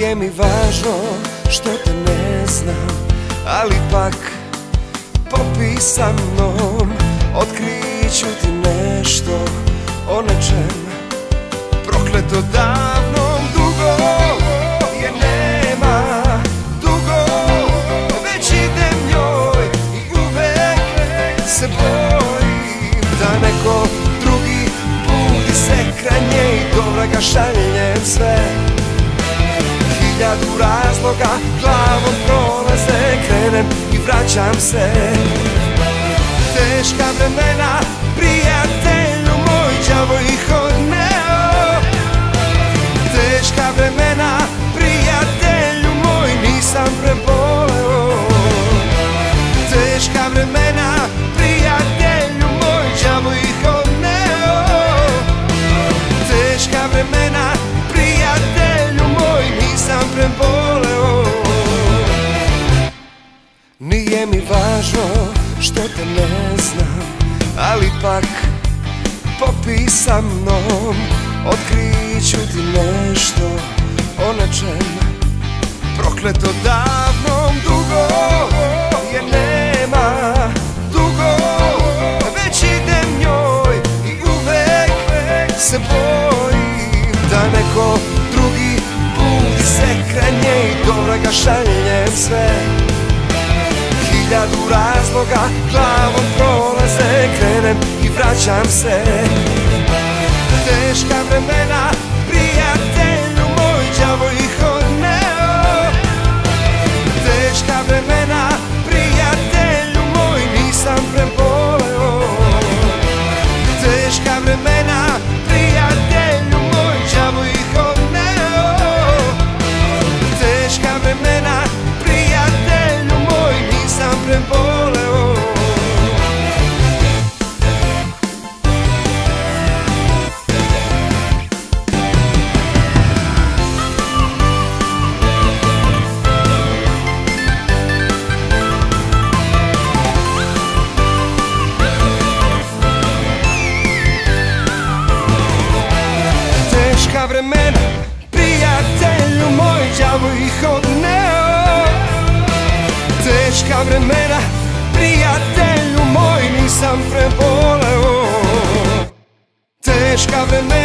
Nije mi važno što te ne znam, ali pak popij sa mnom. Otkrit ću ti nešto o nečem prokleto davnom. Dugo je nema, dugo već idem njoj i uvek se bojim da neko drugi budi se kraj nje i dobra ga šaljem sve. Hiljadu razloga glavom prolaze, krenem i vraćam se. Teška vremena, prijatelju moj, đavo ih odneo. Teška vremena, prijatelju moj, nisam preboleo. Teška vremena, prijatelju moj, đavo ih odneo. Teška vremena, prijatelju moj, nisam preboleo. Nije mi važno što te ne znam, ali pak popij sa mnom. Otkrit ću ti nešto o nečem prokleto davnom. Dugo je nema, dugo već idem njoj i uvek se bojim da neko drugi budi se kraj nje i dobra ga šaljem sve. Hiljadu razloga glavom prolaze, krenem i vraćam se. Teška vremena, prijatelju moj, đavo ih odneo. Teška vremena, prijatelju moj, nisam preboleo. Teška vremena, prijatelju moj, đavo ih odneo. Teška vremena, prijatelju moj, nisam preboleo. Teška vremena, prijatelju moj, đavo ih odneo. Teška vremena, prijatelju moj, nisam preboleo. Teška vremena.